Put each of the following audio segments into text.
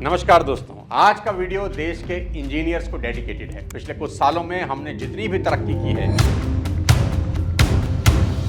नमस्कार दोस्तों, आज का वीडियो देश के इंजीनियर्स को डेडिकेटेड है। पिछले कुछ सालों में हमने जितनी भी तरक्की की है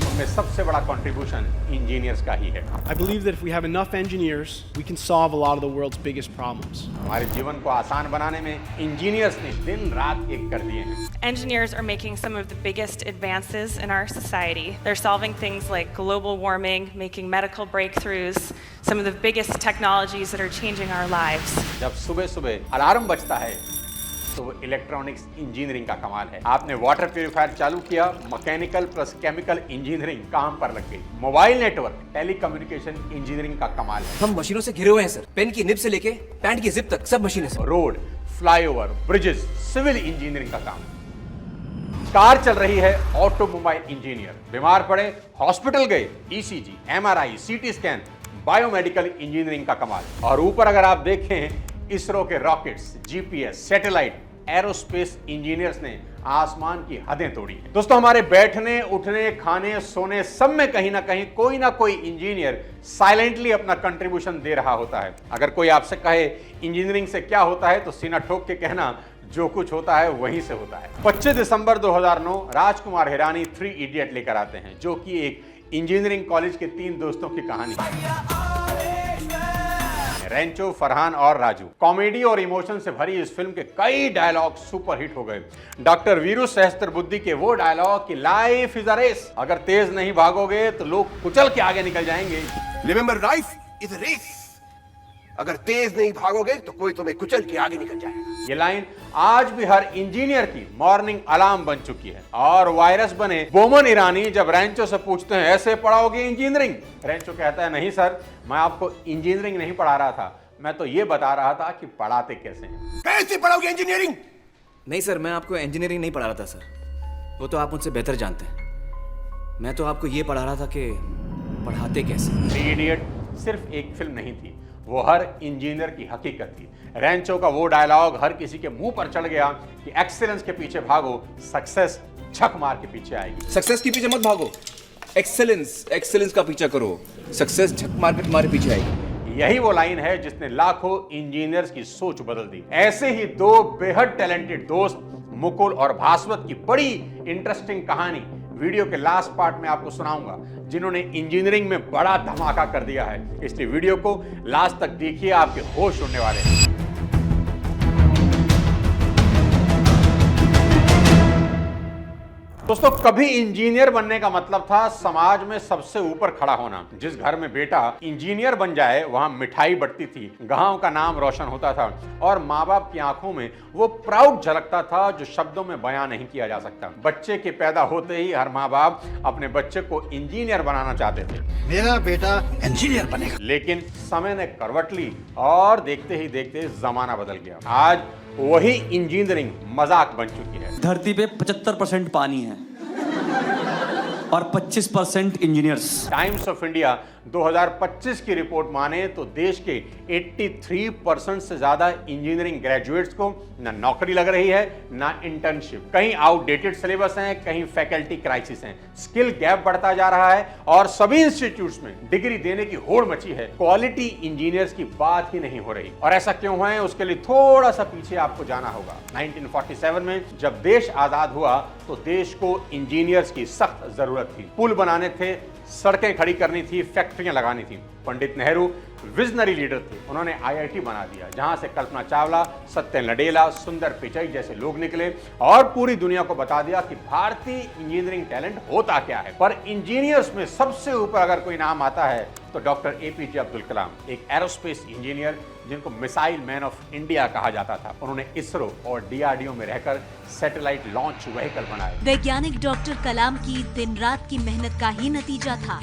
उसमें सबसे बड़ा कंट्रीब्यूशन इंजीनियर्स का ही है। I believe that if we have enough engineers, we can solve a lot of the world's biggest problems. हमारे जीवन को आसान बनाने में इंजीनियर्स ने दिन रात एक कर दिए हैं। Engineers are making some of the biggest advances in our society. They're solving things like global warming, making medical breakthroughs, some of the biggest technologies that are changing our lives. जब सुबह सुबह अलार्म बजता है तो वो electronics engineering का कमाल है। आपने वाटर प्यूरिफायर चालू किया, मैकेनिकल प्लस केमिकल इंजीनियरिंग काम पर लग गई। मोबाइल नेटवर्क, टेलीकम्युनिकेशन इंजीनियरिंग का कमाल है। हम मशीनों से घिरे हुए हैं सर। पेन की निब से लेके पैंट की जिप तक सब मशीनें sir. Road, flyover, bridges, civil engineering का काम। कार चल रही है, ऑटोमोबाइल इंजीनियर। बीमार पड़े, हॉस्पिटल गए, ECG, MRI, CT scan, biomedical engineering का कमाल। और ऊपर अगर आप देखें, इसरो के rockets, GPS, satellite, aerospace engineers ने आसमान की हदें तोड़ी हैं। दोस्तों, हमारे बैठने, उठने, खाने, सोने सब में कहीं ना कोई इंजीनियर साइलेंटली अपना कंट्रीब्यूशन दे रहा होता है। अगर कोई आपसे कहे इंजीनियरिंग से क्या होता है तो सीना ठोक के कहना, जो कुछ होता है वहीं से होता है। 25 दिसंबर 2009 राजकुमार हिरानी 3 इडियट लेकर आते हैं, जो कि एक इंजीनियरिंग कॉलेज के 3 दोस्तों की कहानी है। रेंचो, फरहान और राजू। कॉमेडी और इमोशन से भरी इस फिल्म के कई डायलॉग सुपर हिट हो गए। डॉक्टर वीरू सहस्त्रबुद्धे के वो डायलॉग कि लाइफ इज अ रेस, अगर तेज नहीं भागोगे तो लोग कुचल के आगे निकल जाएंगे। Remember, life is a race, अगर तेज नहीं भागोगे तो कोई तुम्हें कुचल के आगे निकल जाएगा। ये लाइन आज भी हर इंजीनियर की मॉर्निंग अलार्म बन चुकी है। और वायरस बने बोमन ईरानी जब रेंचो से पूछते हैं, ऐसे पढ़ाओगे इंजीनियरिंग? रेंचो कहता है, नहीं सर, मैं आपको इंजीनियरिंग नहीं पढ़ा रहा था, मैं तो ये बता रहा था कि पढ़ाते कैसे हैं। कैसे पढ़ाओगे इंजीनियरिंग? नहीं सर, मैं आपको इंजीनियरिंग नहीं पढ़ा रहा था सर, वो तो आप मुझसे बेहतर जानते हैं। मैं तो आपको ये पढ़ा रहा था कि पढ़ाते कैसे। थ्री इडियट सिर्फ एक फिल्म नहीं थी, वो हर इंजीनियर की हकीकत थी। रेंचो का वो डायलॉग हर किसी के मुंह पर चढ़ गया कि एक्सीलेंस के पीछे भागो, सक्सेस झक मार के पीछे आएगी। सक्सेस के पीछे मत भागो, एक्सेलेंस का पीछा करो, सक्सेस झक मार के तुम्हारे पीछे आएगी। यही वो लाइन है जिसने लाखों इंजीनियर्स की सोच बदल दी। ऐसे ही 2 बेहद टैलेंटेड दोस्त, मुकुल और भास्वत की बड़ी इंटरेस्टिंग कहानी वीडियो के लास्ट पार्ट में आपको सुनाऊंगा, जिन्होंने इंजीनियरिंग में बड़ा धमाका कर दिया है। इसलिए वीडियो को लास्ट तक देखिए, आपके होश उड़ने वाले हैं। दोस्तों, कभी इंजीनियर बनने का मतलब था समाज में सबसे ऊपर खड़ा होना। जिस घर में बेटा इंजीनियर बन जाए वहां मिठाई बंटती थी, गांव का नाम रोशन होता था और माँ बाप की आंखों में वो प्राउड झलकता था जो शब्दों में बयां नहीं किया जा सकता। बच्चे के पैदा होते ही हर माँ बाप अपने बच्चे को इंजीनियर बनाना चाहते थे। मेरा बेटा इंजीनियर बनेगा। लेकिन समय ने करवट ली और देखते ही देखते जमाना बदल गया। आज वही इंजीनियरिंग मजाक बन चुकी है। धरती पे 75% पानी है और 25% इंजीनियर्स। टाइम्स ऑफ इंडिया 2025 की रिपोर्ट माने तो देश के 83% से ज्यादा इंजीनियरिंग ग्रेजुएट्स को ना नौकरी लग रही है, ना इंटर्नशिप। कहीं आउटडेटेड सिलेबस हैं, कहीं फैकल्टी क्राइसिस हैं, स्किल गैप बढ़ता जा रहा है और सभी इंस्टीट्यूट्स में डिग्री देने की होड़ मची है। क्वालिटी इंजीनियर्स की बात ही नहीं हो रही। और ऐसा क्यों है, उसके लिए थोड़ा सा पीछे आपको जाना होगा। 1947 में जब देश आजाद हुआ तो देश को इंजीनियर्स की सख्त जरूरत थी। पुल बनाने थे, सड़कें खड़ी करनी थी, फैक्ट्रियां लगानी थी। पंडित नेहरू विजनरी लीडर थे। उन्होंने आईआईटी बना दिया, जहां से कल्पना चावला, सत्य नडेला, सुंदर पिचाई जैसे लोग निकले और पूरी दुनिया को बता दिया कि भारतीय इंजीनियरिंग टैलेंट होता क्या है। पर इंजीनियर्स में सबसे ऊपर अगर कोई नाम आता है तो डॉक्टर एपीजे अब्दुल कलाम, एक एरोस्पेस इंजीनियर जिनको मिसाइल मैन ऑफ इंडिया कहा जाता था। उन्होंने इसरो और डीआरडीओ में रहकर सैटेलाइट लॉन्च व्हीकल बनाए। वैज्ञानिक डॉक्टर कलाम की दिन रात की मेहनत का ही नतीजा था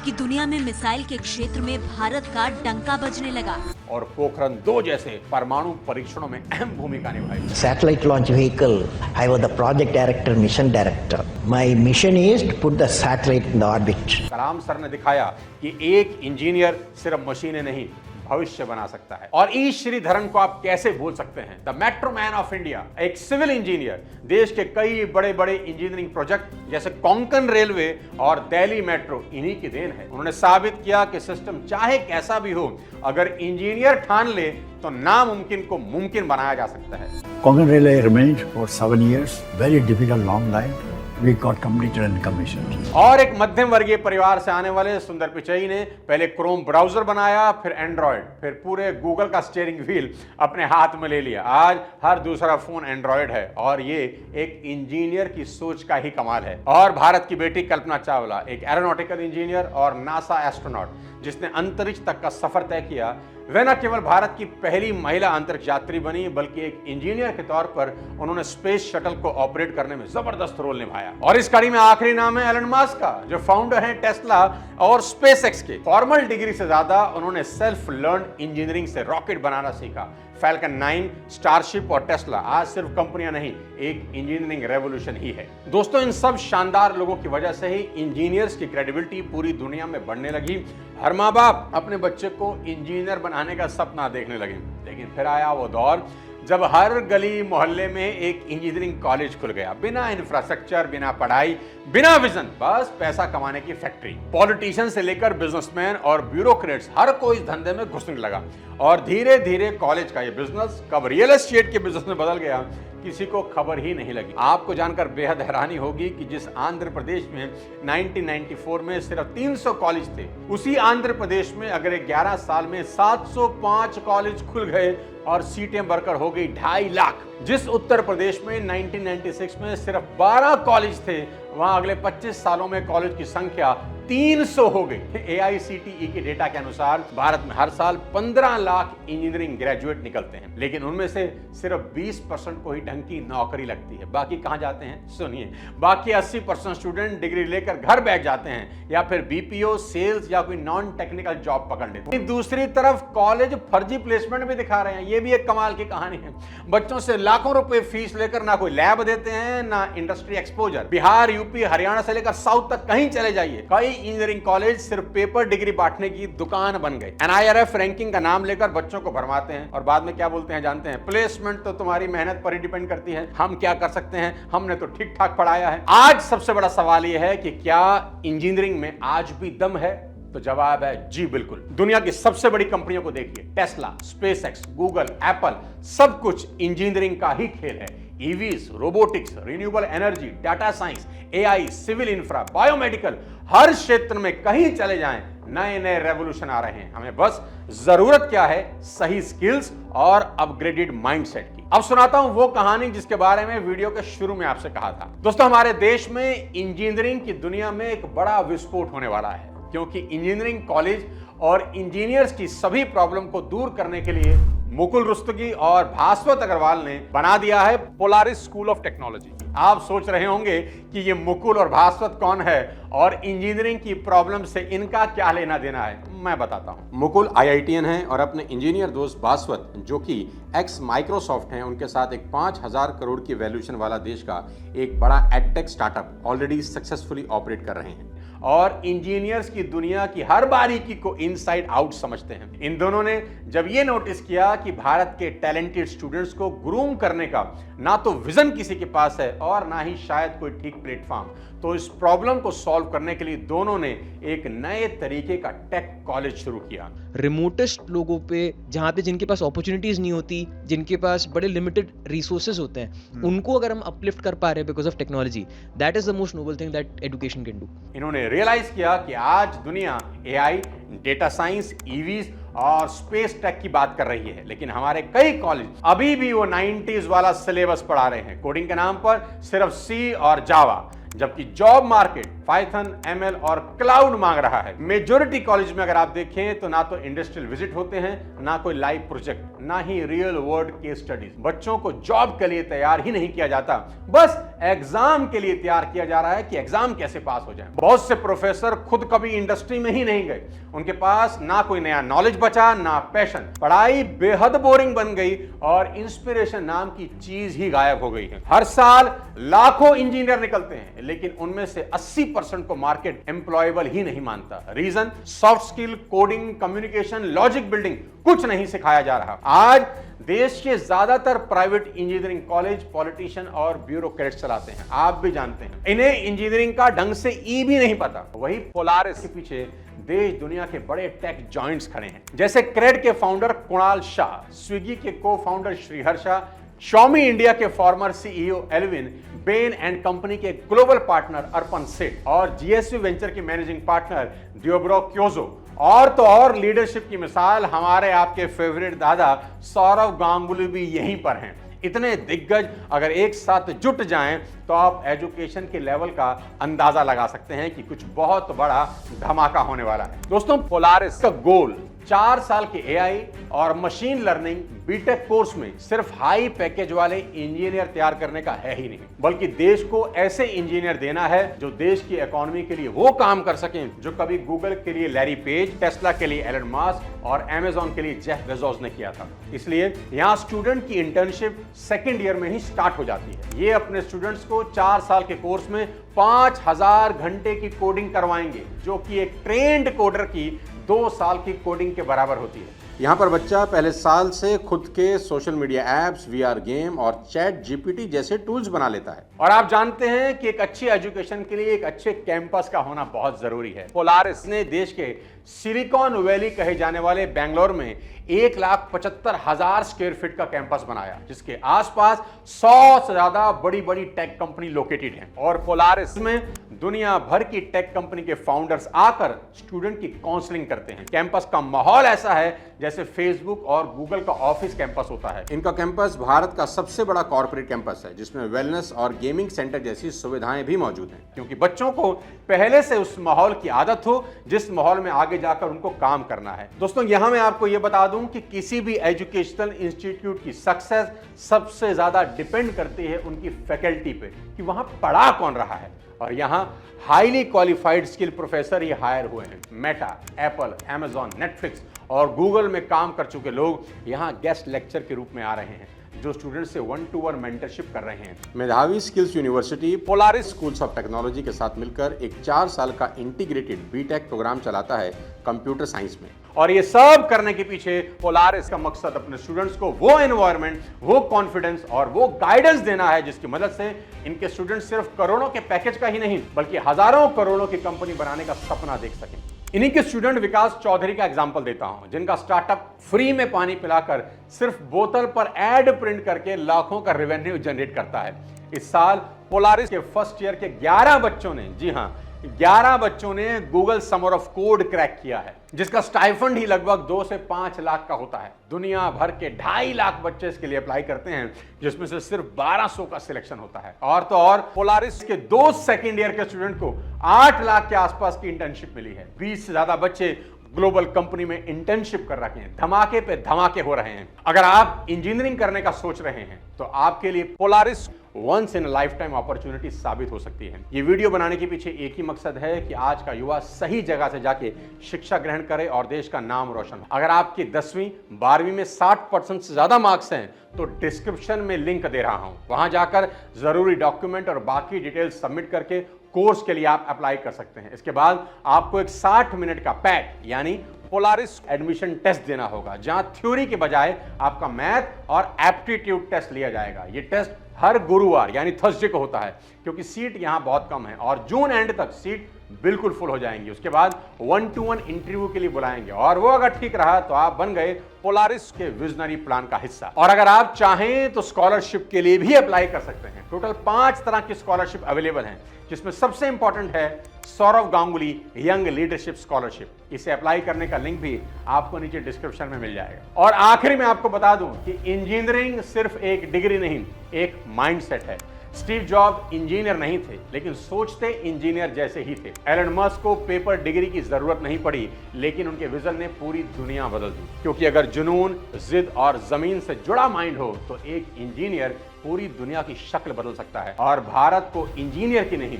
कि दुनिया में मिसाइल के क्षेत्र में भारत का डंका बजने लगा और पोखरण 2 जैसे परमाणु परीक्षणों में अहम भूमिका निभाई। Satellite launch vehicle, I was the project director, mission director. My mission is to put the satellite in the orbit. Kalam sir ने दिखाया कि एक इंजीनियर सिर्फ मशीनें नहीं भविष्य बना सकता है। और ई श्रीधरन को आप कैसे भूल सकते हैं, the metro man of India, एक सिविल इंजीनियर। देश के कई बड़े बड़े इंजीनियरिंग प्रोजेक्ट जैसे कोंकण रेलवे और दिल्ली मेट्रो इन्हीं की देन है। उन्होंने साबित किया कि सिस्टम चाहे कैसा भी हो, अगर इंजीनियर ठान ले तो नामुमकिन को मुमकिन बनाया जा सकता है। Konkan Railway remained for 7 years, very difficult, long line. We got completed and commissioned. और एक मध्यम वर्गीय परिवार से आने वाले सुंदर पिचई ने पहले क्रोम ब्राउजर बनाया, फिर एंड्रॉयड, फिर पूरे गूगल का स्टीयरिंग व्हील अपने हाथ में ले लिया। आज हर दूसरा फोन एंड्रॉयड है और ये एक इंजीनियर की सोच का ही कमाल है। और भारत की बेटी कल्पना चावला, एक एरोनॉटिकल इंजीनियर और नासा एस्ट्रोनॉट जिसने अंतरिक्ष तक का सफर तय किया, वह न केवल भारत की पहली महिला अंतरिक्ष यात्री बनी, बल्कि एक इंजीनियर के तौर पर उन्होंने स्पेस शटल को ऑपरेट करने में जबरदस्त रोल निभाया। और इस कड़ी में आखिरी नाम है एलन मस्क का, जो फाउंडर हैं टेस्ला और स्पेसएक्स के। फॉर्मल डिग्री से ज्यादा उन्होंने सेल्फ लर्न इंजीनियरिंग से रॉकेट बनाना सीखा। फैल्कन 9, स्टारशिप और टेस्ला आज सिर्फ कंपनियां नहीं, एक इंजीनियरिंग रेवोल्यूशन ही है। दोस्तों, इन सब शानदार लोगों की वजह से ही इंजीनियर्स की क्रेडिबिलिटी पूरी दुनिया में बढ़ने लगी। हर माँ बाप अपने बच्चे को इंजीनियर बनाने का सपना देखने लगे। लेकिन फिर आया वो दौर जब हर गली मोहल्ले में एक इंजीनियरिंग कॉलेज खुल गया, बिना इंफ्रास्ट्रक्चर, बिना पढ़ाई, बिना विजन, बस पैसा कमाने की फैक्ट्री। पॉलिटिशियन से लेकर बिजनेसमैन और ब्यूरोक्रेट्स हर कोई इस धंधे में घुसने लगा और धीरे धीरे कॉलेज का ये बिजनेस कब रियल एस्टेट के बिजनेस में बदल गया, किसी को खबर ही नहीं लगी। आपको जानकर बेहद हैरानी होगी कि जिस आंध्र प्रदेश में 1994 में सिर्फ 300 कॉलेज थे, उसी आंध्र प्रदेश में अगले 11 साल में 705 कॉलेज खुल गए और सीटें बढ़कर हो गई 2.5 लाख। जिस उत्तर प्रदेश में 1996 में सिर्फ 12 कॉलेज थे, वहां अगले 25 सालों में कॉलेज की संख्या 300 हो गई। AICTE के डेटा के अनुसार भारत में हर साल 15 लाख इंजीनियरिंग ग्रेजुएट निकलते हैं, लेकिन उनमें से सिर्फ 20% को ही ढंग की नौकरी लगती है। बाकी कहां जाते हैं? सुनिए, बाकी 80% स्टूडेंट डिग्री लेकर घर बैठ जाते हैं या फिर BPO, सेल्स या कोई नॉन टेक्निकल जॉब पकड़ लेते हैं। दूसरी तरफ कॉलेज फर्जी प्लेसमेंट भी दिखा रहे हैं। ये भी एक कमाल की कहानी है। बच्चों से लाखों रुपए फीस लेकर ना कोई लैब देते हैं, ना industry exposure. Bihar, UP, Haryana से लेकर साउथ तक कहीं चले जाइए, कई इंजीनियरिंग कॉलेज सिर्फ पेपर डिग्री बांटने की दुकान बन गए। NIRF रैंकिंग का नाम लेकर बच्चों को भरमाते हैं और बाद में क्या बोलते हैं जानते हैं? प्लेसमेंट तो तुम्हारी मेहनत पर ही डिपेंड करती है, हम क्या कर सकते हैं, हमने तो ठीक ठाक पढ़ाया है। आज सबसे बड़ा सवाल यह है कि क्या इंजीनियरिंग में आज भी दम है? तो जवाब है जी बिल्कुल। दुनिया की सबसे बड़ी कंपनियों को देखिए, टेस्ला, स्पेसएक्स, गूगल, एप्पल, सब कुछ इंजीनियरिंग का ही खेल है। EVs, robotics, renewable energy, data science, AI, civil infra, biomedical, हर क्षेत्र में कहीं चले जाएं नए नए रेवोल्यूशन आ रहे हैं। हमें बस जरूरत क्या है? सही स्किल्स और अपग्रेडेड माइंडसेट की। अब सुनाता हूं वो कहानी जिसके बारे में वीडियो के शुरू में आपसे कहा था। दोस्तों, हमारे देश में इंजीनियरिंग की दुनिया में एक बड़ा विस्फोट होने वाला है, क्योंकि इंजीनियरिंग कॉलेज और इंजीनियर्स की सभी प्रॉब्लम को दूर करने के लिए मुकुल रुस्तगी और भास्वत अग्रवाल ने बना दिया है पोलारिस स्कूल ऑफ टेक्नोलॉजी। आप सोच रहे होंगे कि ये मुकुल और भास्वत कौन है और इंजीनियरिंग की प्रॉब्लम से इनका क्या लेना देना है। मैं बताता हूं। मुकुल IITian हैं और अपने इंजीनियर दोस्त भास्वत, जो कि एक्स माइक्रोसॉफ्ट हैं, उनके साथ एक 5,000 करोड़ की वैल्यूएशन वाला देश का एक बड़ा edtech startup already successfully operate कर रहे हैं और इंजीनियर्स की दुनिया की हर बारीकी को इनसाइड आउट समझते हैं। इन दोनों ने जब ये नोटिस किया कि भारत के टैलेंटेड स्टूडेंट्स को ग्रूम करने का ना तो विजन किसी के पास है और ना ही शायद कोई ठीक प्लेटफॉर्म, तो इस प्रॉब्लम को सॉल्व करने के लिए दोनों ने एक नए तरीके का टेक कॉलेज शुरू किया। रिमोटेस्ट लोगों पे, जहाँ पे जिनके पास अपॉर्चुनिटीज नहीं होती, जिनके पास बड़े लिमिटेड रिसोर्सेज होते हैं, उनको अगर हम अपलिफ्ट कर पा रहे हैं because of technology, that is the most noble thing that education can do. इन्होंने रियलाइज किया कि आज दुनिया AI, डेटा साइंस, EVs और स्पेस टेक की बात कर रही है, लेकिन हमारे कई कॉलेज अभी भी वो 90s वाला सिलेबस पढ़ा रहे हैं। कोडिंग के नाम पर सिर्फ C और जावा, जबकि जॉब मार्केट पाइथन, ML और क्लाउड मांग रहा है। मेजॉरिटी कॉलेज में अगर आप देखें तो ना तो इंडस्ट्रियल विजिट होते हैं, ना कोई लाइव प्रोजेक्ट, ना ही रियल वर्ल्ड केस स्टडीज। बच्चों को जॉब के लिए तैयार ही नहीं किया जाता, बस एग्जाम के लिए तैयार किया जा रहा है कि एग्जाम कैसे पास हो जाए। बहुत से प्रोफेसर खुद कभी इंडस्ट्री में ही नहीं गए, उनके पास ना कोई नया नॉलेज बचा, ना पैशन। पढ़ाई बेहद बोरिंग बन गई और इंस्पिरेशन नाम की चीज ही गायब हो गई है। हर साल लाखों इंजीनियर निकलते हैं, लेकिन उनमें से 80 80% को मार्केट एम्प्लॉयबल ही नहीं मानता। Reason, soft skill, coding, communication, logic building कुछ नहीं सिखाया जा रहा। आज देश के ज्यादातर प्राइवेट इंजीनियरिंग कॉलेज पॉलिटिशियन और ब्यूरोक्रेट्स चलाते हैं, आप भी जानते हैं। इन्हें इंजीनियरिंग का ढंग से ई भी नहीं पता। वही पोलारिस के पीछे देश दुनिया के बड़े टेक जॉइंट्स खड़े हैं, जैसे क्रेड के फाउंडर कुणाल शाह, स्विगी के को founder Sriharsha Shah, Xiaomi India के former CEO Alvin, Bain and company के ग्लोबल पार्टनर अर्पण सेठ और जीएसवी वेंचर के मैनेजिंग पार्टनर दियोब्रो क्योजो। और तो और लीडरशिप की मिसाल हमारे आपके फेवरेट दादा सौरव गांगुली भी यहीं पर हैं। इतने दिग्गज अगर एक साथ जुट जाएं तो आप एजुकेशन के लेवल का अंदाजा लगा सकते हैं कि कुछ बहुत बड़ा धमाका होने वाला है। दोस्तों, पोलारिस का गोल 4 साल के एआई और मशीन लर्निंग बीटेक कोर्स में सिर्फ हाई पैकेज वाले इंजीनियर तैयार करने का है ही नहीं, बल्कि देश को ऐसे इंजीनियर देना है जो देश की इकोनॉमी के लिए वो काम कर सकें जो कभी गूगल के लिए लैरी पेज, टेस्ला के लिए एलन मास्क और अमेज़न के लिए जेफ बेजोस ने किया था। इसलिए यहां स्टूडेंट की इंटर्नशिप सेकेंड ईयर में ही स्टार्ट हो जाती है। ये अपने स्टूडेंट्स को 4 साल के कोर्स में 5000 घंटे की कोडिंग करवाएंगे, जो कि एक ट्रेंड कोडर की 2 साल की कोडिंग के बराबर होती है। यहाँ पर बच्चा पहले साल से खुद के social media apps, VR game और चैट जीपीटी जैसे टूल्स बना लेता है। और आप जानते हैं कि एक अच्छी एजुकेशन के लिए एक अच्छे कैंपस का होना बहुत जरूरी है। पोलारिस ने देश के सिलिकॉन वैली कहे जाने वाले बेंगलोर में 1,75,000 स्क्वायर फीट का कैंपस बनाया, जिसके आसपास 100 से ज्यादा बड़ी बड़ी टेक कंपनी लोकेटेड हैं। और पोलारिस में दुनिया भर की टेक कंपनी के फाउंडर्स आकर स्टूडेंट की काउंसलिंग करते हैं। कैंपस का माहौल ऐसा है जैसे फेसबुक और गूगल का ऑफिस कैंपस होता है। इनका कैंपस भारत का सबसे बड़ा कॉर्पोरेट कैंपस है, जिसमें वेलनेस और गेमिंग सेंटर जैसी सुविधाएं भी मौजूद हैं, क्योंकि बच्चों को पहले से उस माहौल की आदत हो जिस माहौल में आगे जाकर उनको काम करना है। दोस्तों, यहां मैं आपको यह बता दूं कि किसी भी एजुकेशनल इंस्टीट्यूट की सक्सेस सबसे ज्यादा डिपेंड करती है उनकी फैकल्टी पे, कि वहां पढ़ा कौन रहा है। और यहां हाईली क्वालिफाइड स्किल प्रोफेसर ही हायर हुए हैं। मेटा, एप्पल, अमेज़न, नेटफ्लिक्स और गूगल में काम कर चुके लोग यहां गेस्ट लेक्चर के रूप में आ रहे हैं, जो स्टूडेंट से 1-to-1 मेंटरशिप कर रहे हैं। मेधावी skills university Polaris schools of technology के साथ मिलकर एक 4 साल का इंटीग्रेटेड बीटेक प्रोग्राम चलाता है कंप्यूटर साइंस में। और ये सब करने के पीछे पोलारिस का मकसद अपने स्टूडेंट्स को वो एनवायरनमेंट, वो कॉन्फिडेंस और वो गाइडेंस देना है जिसकी मदद से इनके स्टूडेंट्स सिर्फ करोड़ों के पैकेज का ही नहीं, बल्कि हजारों करोड़ों की कंपनी बनाने का सपना देख सकें। इन्हीं के स्टूडेंट विकास चौधरी का एग्जांपल देता हूं, जिनका स्टार्टअप फ्री में पानी पिलाकर सिर्फ बोतल पर एड प्रिंट करके लाखों का रेवेन्यू जनरेट करता है। इस साल पोलारिस के फर्स्ट ईयर के 11 बच्चों ने, जी हां, 11 बच्चों ने Google summer of code crack किया है, जिसका स्टाइफंड ही लगभग 2 से 5 लाख का होता है। दुनिया भर के 2.5 लाख बच्चे इसके लिए अप्लाई करते हैं, जिसमें से सिर्फ 1200 का सिलेक्शन होता है। और तो और पोलारिस के 2 सेकेंड ईयर के स्टूडेंट को 8 लाख के आसपास की इंटर्नशिप मिली है। 20 से ज्यादा बच्चे ग्लोबल कंपनी में इंटर्नशिप कर रखे हैं। धमाके पे धमाके हो रहे हैं। अगर आप इंजीनियरिंग करने का सोच रहे हैं तो आपके लिए Polaris once in lifetime opportunity साबित हो सकती है। ये वीडियो बनाने के पीछे एक ही मकसद है कि आज का युवा सही जगह से जाके शिक्षा ग्रहण करे और देश का नाम रोशन हो। अगर आपकी 10वीं 12वीं में 60% से ज्यादा मार्क्स हैं तो डिस्क्रिप्शन में लिंक दे रहा हूं, वहां जाकर जरूरी डॉक्यूमेंट और बाकी डिटेल्स सबमिट करके कोर्स के लिए आप अप्लाई कर सकते हैं। इसके बाद आपको एक 60 मिनट का पैट यानी पोलारिस एडमिशन टेस्ट देना होगा, जहां थ्योरी के बजाय आपका मैथ और एप्टीट्यूड टेस्ट लिया जाएगा। ये टेस्ट हर गुरुवार यानी थर्सडे को होता है, क्योंकि सीट यहां बहुत कम है और जून एंड तक सीट बिल्कुल फुल हो जाएंगी। उसके बाद 1-to-1 इंटरव्यू के लिए बुलाएंगे और वो अगर ठीक रहा तो आप बन गए पोलारिस के विजनरी प्लान का हिस्सा। और अगर आप चाहें तो स्कॉलरशिप के लिए भी अप्लाई कर सकते हैं। टोटल 5 तरह की स्कॉलरशिप अवेलेबल हैं, जिसमें सबसे इंपॉर्टेंट है Saurav Ganguly young leadership scholarship. इसे अप्लाई करने का लिंक भी आपको नीचे डिस्क्रिप्शन में मिल जाएगा। और आखिरी में आपको बता दूं कि इंजीनियरिंग सिर्फ एक डिग्री नहीं, एक माइंडसेट है। स्टीव जॉब इंजीनियर नहीं थे, लेकिन सोचते इंजीनियर जैसे ही थे। एलन मस्क को पेपर डिग्री की जरूरत नहीं पड़ी, लेकिन उनके विजन ने पूरी दुनिया बदल दी। क्योंकि अगर जुनून, जिद और जमीन से जुड़ा माइंड हो तो एक इंजीनियर पूरी दुनिया की शक्ल बदल सकता है। और भारत को इंजीनियर की नहीं,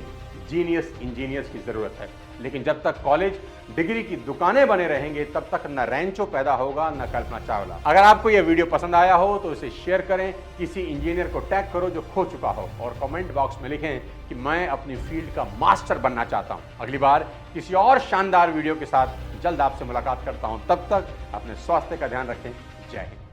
जीनियस इंजीनियर्स की जरूरत है। लेकिन जब तक कॉलेज डिग्री की दुकानें बने रहेंगे तब तक न रैंचो पैदा होगा न कल्पना चावला। अगर आपको यह वीडियो पसंद आया हो तो इसे शेयर करें, किसी इंजीनियर को टैग करो जो खो चुका हो, और कमेंट बॉक्स में लिखें कि मैं अपनी फील्ड का मास्टर बनना चाहता हूं। अगली बार किसी और शानदार वीडियो के साथ जल्द आपसे मुलाकात करता हूं। तब तक अपने स्वास्थ्य का ध्यान रखें। जय हिंद।